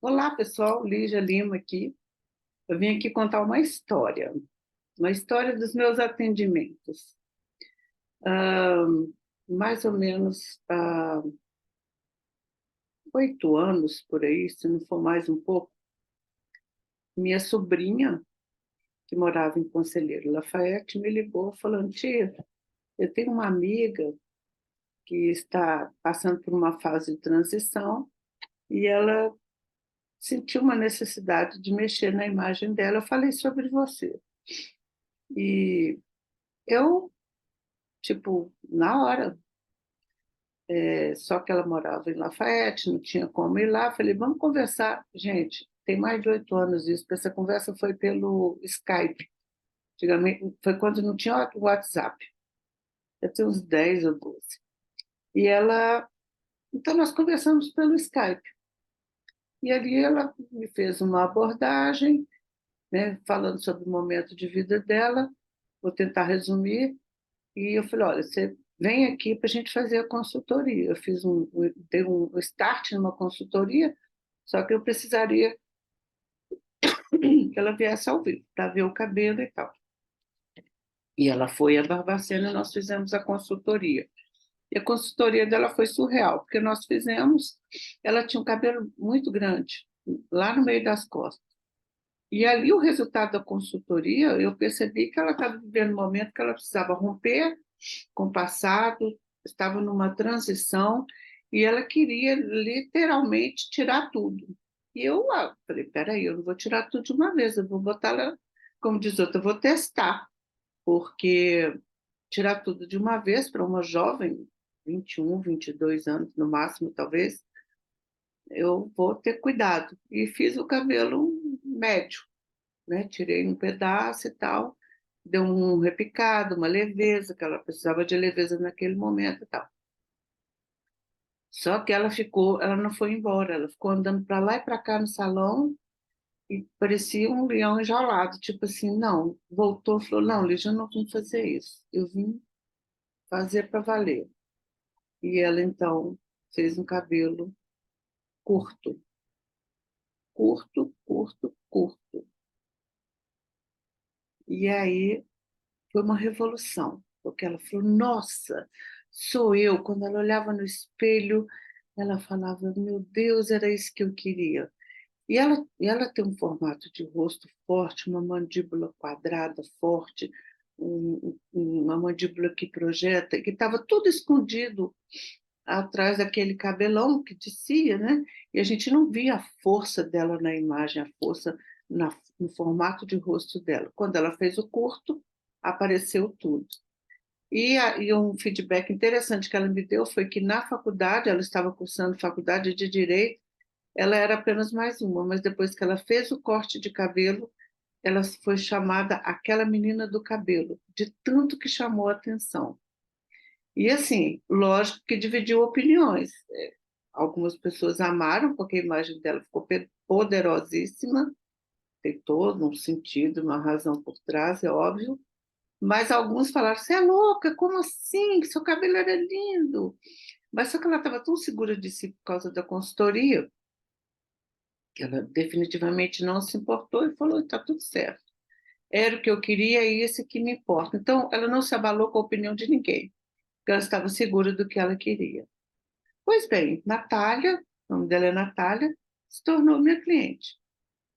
Olá, pessoal, Lígia Lima aqui. Eu vim aqui contar uma história dos meus atendimentos. Ah, Mais ou menos há 8 anos, por aí, se não for mais um pouco, minha sobrinha, que morava em Conselheiro Lafayette, me ligou falando: tia, eu tenho uma amiga que está passando por uma fase de transição e ela sentiu uma necessidade de mexer na imagem dela. Eu falei sobre você. E eu, tipo, na hora, só que ela morava em Lafayette, não tinha como ir lá. Falei, vamos conversar. Gente, tem mais de 8 anos isso, porque essa conversa foi pelo Skype. Antigamente, foi quando não tinha o WhatsApp. Eu tinha uns 10 ou 12. E ela... Então, nós conversamos pelo Skype. E ali ela me fez uma abordagem, né, falando sobre o momento de vida dela. Vou tentar resumir. E eu falei, olha, você vem aqui para a gente fazer a consultoria. Eu dei um start numa consultoria, só que eu precisaria que ela viesse ao vivo para ver o cabelo e tal. E ela foi a Barbacena e nós fizemos a consultoria. E a consultoria dela foi surreal, porque nós fizemos, ela tinha um cabelo muito grande, lá no meio das costas. E ali o resultado da consultoria, eu percebi que ela estava vivendo um momento que ela precisava romper com o passado, estava numa transição e ela queria literalmente tirar tudo. E eu falei, peraí, eu não vou tirar tudo de uma vez, eu vou botar ela, como diz outra, eu vou testar, porque tirar tudo de uma vez para uma jovem, 21, 22 anos no máximo, talvez, eu vou ter cuidado. E fiz o cabelo médio, né? Tirei um pedaço e tal, deu um repicado, uma leveza, que ela precisava de leveza naquele momento e tal. Só que ela não foi embora, ela ficou andando para lá e para cá no salão e parecia um leão enjaulado, tipo assim, não, voltou, falou, não, Lígia, eu não vim fazer isso, eu vim fazer para valer. E ela então fez um cabelo curto, curto, curto, curto. E aí foi uma revolução, porque ela falou, nossa, sou eu. Quando ela olhava no espelho, ela falava, meu Deus, era isso que eu queria. E ela tem um formato de rosto forte, uma mandíbula quadrada forte, uma mandíbula que projeta, que estava tudo escondido atrás daquele cabelão que descia, né? E a gente não via a força dela na imagem, a força no formato de rosto dela. Quando ela fez o curto, apareceu tudo. E um feedback interessante que ela me deu foi que na faculdade, ela estava cursando faculdade de Direito, ela era apenas mais uma, mas depois que ela fez o corte de cabelo, ela foi chamada aquela menina do cabelo, de tanto que chamou a atenção. E assim, lógico que dividiu opiniões. Algumas pessoas amaram, porque a imagem dela ficou poderosíssima, tem todo um sentido, uma razão por trás, é óbvio. Mas alguns falaram: você é louca, como assim? Seu cabelo era lindo. Mas só que ela estava tão segura de si por causa da consultoria, que ela definitivamente não se importou e falou: está tudo certo. Era o que eu queria e isso que me importa. Então, ela não se abalou com a opinião de ninguém, porque ela estava segura do que ela queria. Pois bem, Natália, o nome dela é Natália, se tornou minha cliente.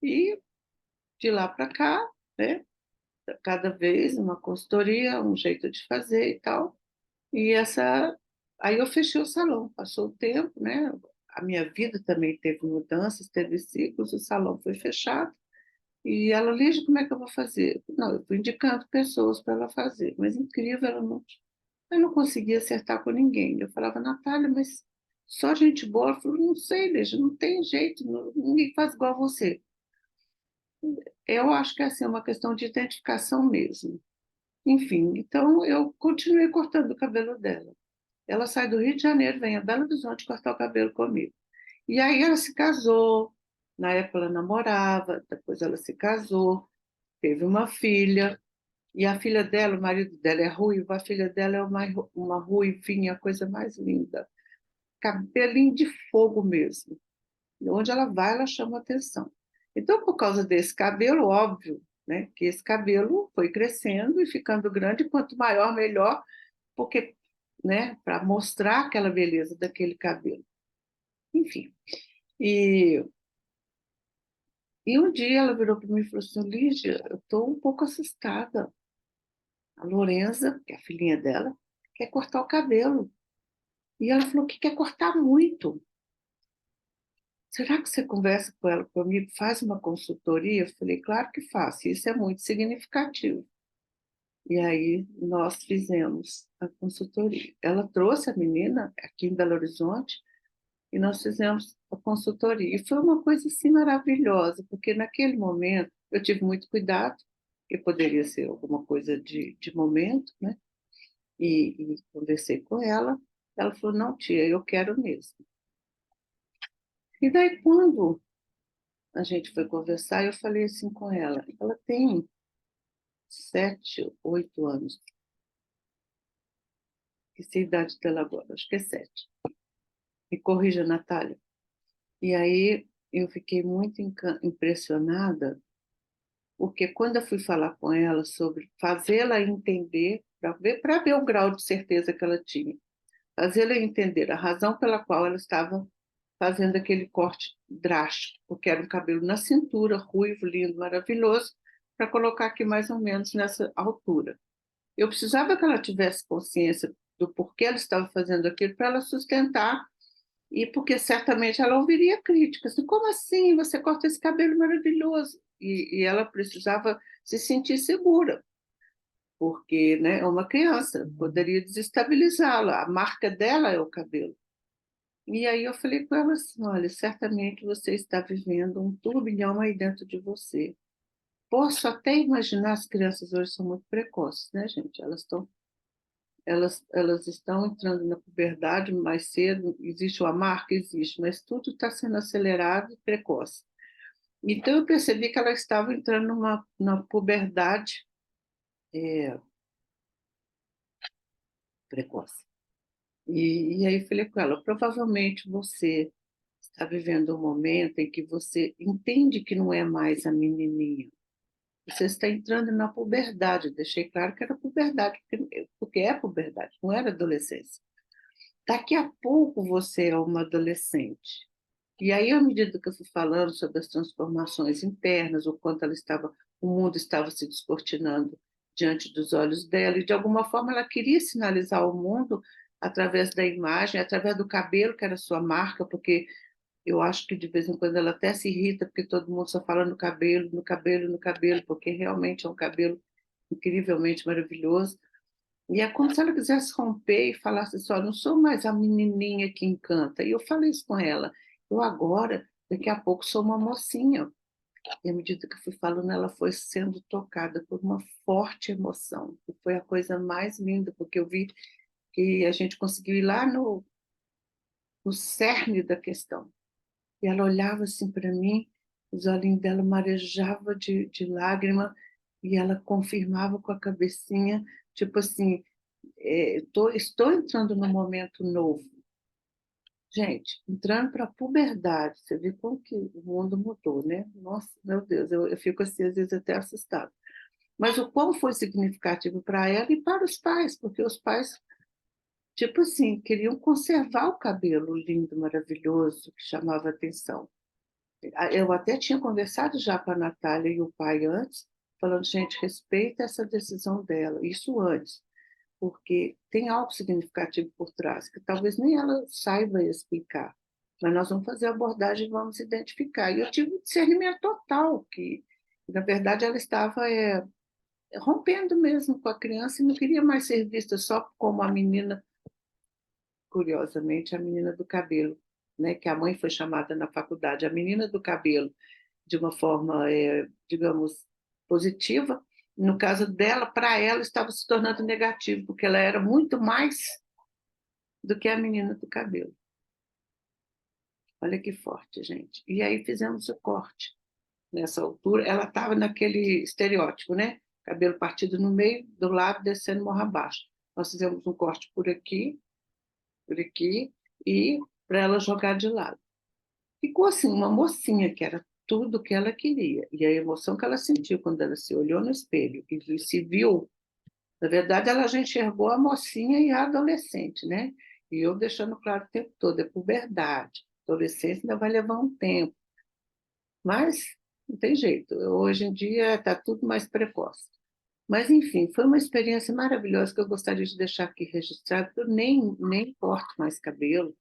E de lá para cá, né, cada vez uma consultoria, um jeito de fazer e tal. E aí eu fechei o salão, passou o tempo, né? A minha vida também teve mudanças, teve ciclos, o salão foi fechado. E ela, Lígia, como é que eu vou fazer? Não, eu fui indicando pessoas para ela fazer, mas incrível, eu não conseguia acertar com ninguém. Eu falava, Natália, mas só gente boa. Ela falou, não sei, Lígia, não tem jeito, ninguém faz igual a você. Eu acho que é assim, uma questão de identificação mesmo. Enfim, então eu continuei cortando o cabelo dela. Ela sai do Rio de Janeiro, vem a Belo Horizonte cortar o cabelo comigo. E aí ela se casou, na época ela namorava, depois ela se casou, teve uma filha, e a filha dela, o marido dela é ruivo, a filha dela é uma ruivinha, a coisa mais linda. Cabelinho de fogo mesmo. Onde ela vai, ela chama atenção. Então, por causa desse cabelo, óbvio, né, que esse cabelo foi crescendo e ficando grande, quanto maior, melhor, porque, né, para mostrar aquela beleza daquele cabelo. Enfim. E, e um dia ela virou para mim e falou assim: Lígia, eu estou um pouco assustada. A Lorenza, que é a filhinha dela, quer cortar o cabelo. E ela falou que quer cortar muito. Será que você conversa com ela comigo, faz uma consultoria? Eu falei, claro que faço, isso é muito significativo. E aí nós fizemos a consultoria. Ela trouxe a menina aqui em Belo Horizonte e nós fizemos a consultoria. E foi uma coisa assim maravilhosa, porque naquele momento eu tive muito cuidado, que poderia ser alguma coisa de momento, né? E conversei com ela. Ela falou, não, tia, eu quero mesmo. E daí, quando a gente foi conversar, eu falei assim com ela. Ela tem 7, 8 anos. Que é a idade dela agora? Acho que é 7. Me corrija, Natália. E aí eu fiquei muito impressionada, porque quando eu fui falar com ela sobre fazê-la entender, para ver o grau de certeza que ela tinha, fazê-la entender a razão pela qual ela estava fazendo aquele corte drástico, porque era um cabelo na cintura, ruivo, lindo, maravilhoso, para colocar aqui mais ou menos nessa altura. Eu precisava que ela tivesse consciência do porquê ela estava fazendo aquilo para ela sustentar e porque certamente ela ouviria críticas. Assim, como assim você corta esse cabelo maravilhoso? E ela precisava se sentir segura, porque, né, é uma criança, poderia desestabilizá-la. A marca dela é o cabelo. E aí eu falei com ela assim, olha, certamente você está vivendo um turbilhão aí dentro de você. Posso até imaginar, as crianças hoje são muito precoces, né, gente? Elas estão entrando na puberdade mais cedo, existe uma marca, existe, mas tudo está sendo acelerado e precoce. Então eu percebi que ela estava entrando numa puberdade é, precoce. E aí falei com ela, provavelmente você está vivendo um momento em que você entende que não é mais a menininha. Você está entrando na puberdade. Deixei claro que era puberdade, porque é puberdade, não era adolescência. Daqui a pouco você é uma adolescente. E aí, à medida que eu fui falando sobre as transformações internas, o quanto o mundo estava se descortinando diante dos olhos dela, e de alguma forma ela queria sinalizar ao mundo através da imagem, através do cabelo, que era a sua marca, porque eu acho que de vez em quando ela até se irrita, porque todo mundo só fala no cabelo, no cabelo, no cabelo, porque realmente é um cabelo incrivelmente maravilhoso. E é como se ela quisesse romper e falasse só, não sou mais a menininha que encanta. E eu falei isso com ela. Eu agora, daqui a pouco, sou uma mocinha. E à medida que eu fui falando, ela foi sendo tocada por uma forte emoção. E foi a coisa mais linda, porque eu vi que a gente conseguiu ir lá no cerne da questão. E ela olhava assim para mim, os olhinhos dela marejavam de lágrima, e ela confirmava com a cabecinha, tipo assim, estou entrando num momento novo. Gente, entrando para a puberdade, você vê como que o mundo mudou, né? Nossa, meu Deus, eu fico assim, às vezes até assustada. Mas o quão foi significativo para ela e para os pais, porque os pais, tipo assim, queriam conservar o cabelo lindo, maravilhoso, que chamava atenção. Eu até tinha conversado já com a Natália e o pai antes, falando, gente, respeita essa decisão dela, isso antes, porque tem algo significativo por trás, que talvez nem ela saiba explicar, mas nós vamos fazer a abordagem e vamos identificar. E eu tive um discernimento total, que na verdade ela estava rompendo mesmo com a criança e não queria mais ser vista só como a menina, curiosamente, a menina do cabelo, né, que a mãe foi chamada na faculdade, a menina do cabelo, de uma forma, digamos, positiva. No caso dela, para ela, estava se tornando negativo, porque ela era muito mais do que a menina do cabelo. Olha que forte, gente. E aí fizemos o corte. Nessa altura, ela estava naquele estereótipo, né? Cabelo partido no meio, do lado, descendo morra abaixo. Nós fizemos um corte por aqui, e para ela jogar de lado. ficou assim, uma mocinha, que era tudo que ela queria. E a emoção que ela sentiu quando ela se olhou no espelho e se viu, na verdade, ela já enxergou a mocinha e a adolescente, né? E eu deixando claro o tempo todo, é puberdade. Adolescência ainda vai levar um tempo, mas não tem jeito. Hoje em dia está tudo mais precoce. Mas, enfim, foi uma experiência maravilhosa que eu gostaria de deixar aqui registrado, porque eu nem corto mais cabelo,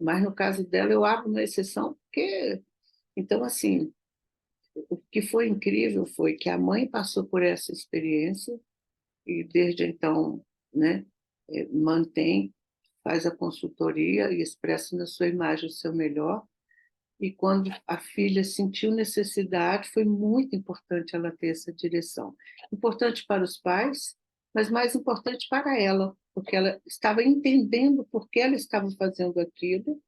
mas no caso dela eu abro uma exceção, porque... Então, assim, o que foi incrível foi que a mãe passou por essa experiência e desde então, né, mantém, faz a consultoria e expressa na sua imagem o seu melhor. E quando a filha sentiu necessidade, foi muito importante ela ter essa direção. Importante para os pais, mas mais importante para ela, porque ela estava entendendo por que ela estava fazendo aquilo,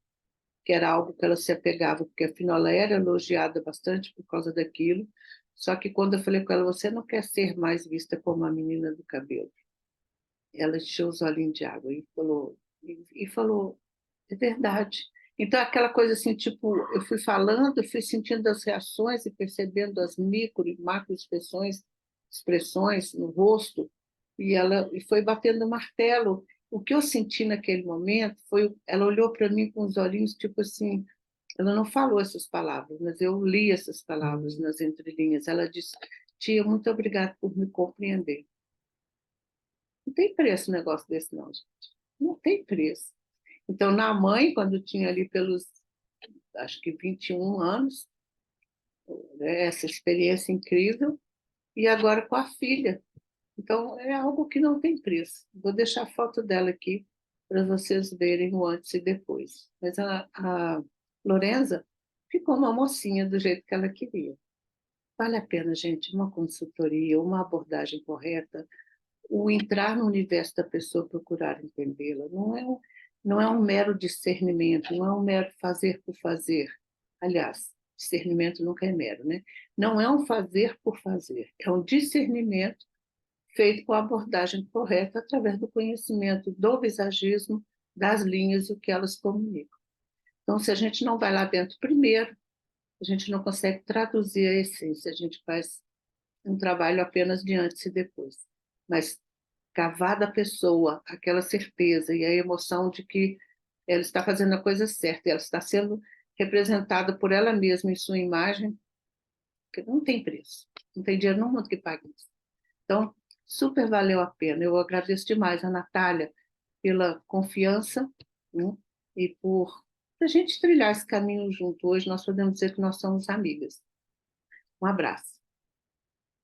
que era algo que ela se apegava, porque afinal ela era elogiada bastante por causa daquilo. Só que quando eu falei com ela, você não quer ser mais vista como a menina do cabelo? Ela encheu os olhinhos de água e falou, é verdade. Então, aquela coisa assim, tipo, eu fui falando, eu fui sentindo as reações e percebendo as micro e macro expressões no rosto, e foi batendo o martelo. O que eu senti naquele momento foi, ela olhou para mim com os olhinhos, tipo assim, ela não falou essas palavras, mas eu li essas palavras nas entrelinhas. Ela disse, tia, muito obrigada por me compreender. Não tem preço um negócio desse, não, gente. Não tem preço. Então, na mãe, quando tinha ali pelos, acho que 21 anos, né, essa experiência incrível, e agora com a filha. Então, é algo que não tem preço. Vou deixar a foto dela aqui para vocês verem o antes e depois. Mas a Lorenza ficou uma mocinha do jeito que ela queria. Vale a pena, gente, uma consultoria, uma abordagem correta, o entrar no universo da pessoa, procurar entendê-la. Não é um mero discernimento, não é um mero fazer por fazer. Aliás, discernimento nunca é mero, né? Não é um fazer por fazer, é um discernimento feito com a abordagem correta através do conhecimento do visagismo, das linhas e o que elas comunicam. Então, se a gente não vai lá dentro primeiro, a gente não consegue traduzir a essência, a gente faz um trabalho apenas de antes e depois. Mas cavar da pessoa aquela certeza e a emoção de que ela está fazendo a coisa certa, ela está sendo representada por ela mesma em sua imagem, que não tem preço, não tem dinheiro no mundo que pague isso. Então, super valeu a pena. Eu agradeço demais a Natália pela confiança, né, e por a gente trilhar esse caminho junto. Hoje nós podemos dizer que nós somos amigas. Um abraço.